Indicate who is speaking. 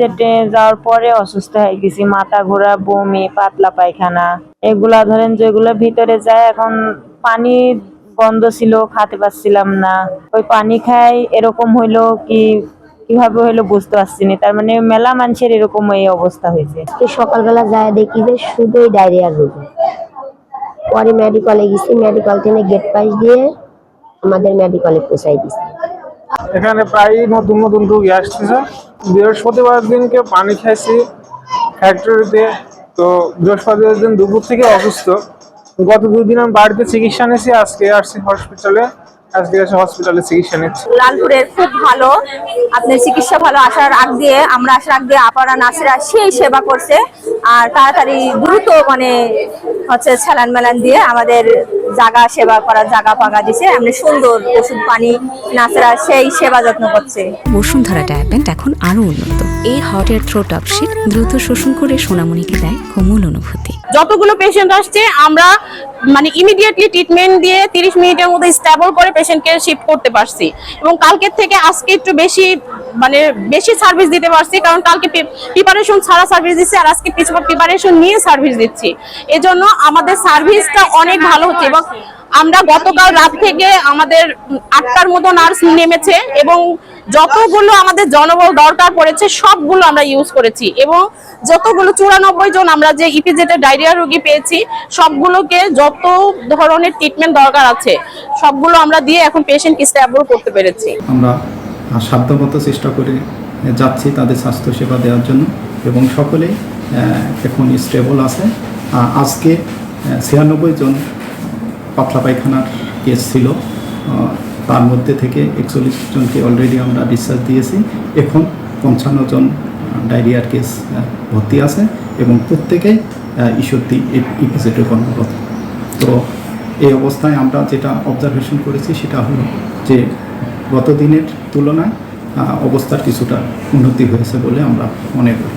Speaker 1: যেতে যাওয়ার পরে অসুস্থ হয়ে গেছি, মাথা ঘোরা, বমি, পাতলা পায়খানা, এগুলা ধরেন যেগুলো ভিতরে যায়। এখন পানি বন্ধ ছিল, খেতে পারছিলাম না। ওই পানি খাই এরকম হইলো কি কিভাবে হইলো বুঝতে পারছি না। তার মানে মেলা মানুষের এরকম এই অবস্থা হয়েছে।
Speaker 2: সকালবেলা যায় দেখি যে শুধুই ডায়রিয়ার রোগ। পরে মেডিকেলে গেছি, মেডিকেল থেকে গেট পাস দিয়ে আমাদের মেডিকেলে পৌঁছাই দিচ্ছে।
Speaker 3: এখানে প্রায় নতুন নতুন রোগী আসতেছে। বৃহস্পতিবার দিনকে পানি খাইছি ফ্যাক্টরিতে, তো বৃহস্পতিবার দিন দুপুর থেকে অসুস্থ। গত 2 দিন আমি বাড়িতে চিকিৎসা নিয়েছি, আজকে আসছি হসপিটালে। আজকে এসে হসপিটালে চিকিৎসা নিচ্ছি।
Speaker 4: লালপুরের খুব ভালো, আপনার চিকিৎসা ভালো। আসার আগ দিয়ে আপারা নার্সরা সেই সেবা করছে, আর তাড়াতাড়ি দ্রুত মানে হচ্ছে স্যালাইন মেলান দিয়ে আমাদের জায়গা সেবা করার জায়গা ফাঁকা দিছে। এমনি সুন্দর ওষুধ পানি নার্সরা সেই সেবা যত্ন করছে।
Speaker 5: বসুন্ধরা ডায়াপেন্ট এখন আরো উন্নত। এই হট এয়ার থ্রো টপশিট দ্রুত শোষণ করে সোনামণিকে দেয় কোমল অনুভূতি।
Speaker 4: যতগুলো পেশেন্ট আসছে আমরা মানে ইমিডিয়েটলি ট্রিটমেন্ট দিয়ে 30 মিনিটের মধ্যে স্টেবল করে পেশেন্টকে শিফট করতে পারছি, এবং কালকের থেকে আজকে একটু বেশি সার্ভিস দিতে পারছি, কারণ কালকে প্রিপারেশন ছাড়া সার্ভিস দিচ্ছি, আর আজকে প্রিপারেশন নিয়ে সার্ভিস দিচ্ছি। এজন্য আমাদের সার্ভিসটা অনেক ভালো হচ্ছে। এবং আমরা গতকাল রাত থেকে আমাদের 8টার মতো নার্স নেমেছে, এবং যতগুলো আমাদের জনবল দরকার পড়েছে সবগুলো আমরা ইউজ করেছি, এবং যতগুলো 94 জন আমরা যে ইপিজেডের ডায়রিয়া রোগী পেয়েছি সবগুলোকে যত ধরনের ট্রিটমেন্ট দরকার আছে সবগুলো আমরা দিয়ে এখন পেশেন্টকে স্টেবল করতে পেরেছি।
Speaker 6: আমরা সাধ্যমতো চেষ্টা করে যাচ্ছি তাদের স্বাস্থ্য সেবা দেওয়ার জন্য, এবং সকলেই এখন স্টেবল আছে। আজকে 96 জন পাতলা পায়খানার কেস ছিল, তার মধ্যে থেকে 41 জনকে অলরেডি আমরা ডিসচার্জ দিয়েছি। এখন 55 জন ডায়রিয়ার কেস ভর্তি আছে, এবং প্রত্যেকেই ঈশ্বরদী ইপিজেডে কর্মরত। তো এই অবস্থায় আমরা যেটা অবজারভেশন করেছি সেটা হলো যে গত দিনের তুলনায় অবস্থার কিছুটা উন্নতি হয়েছে বলে আমরা মনে করি।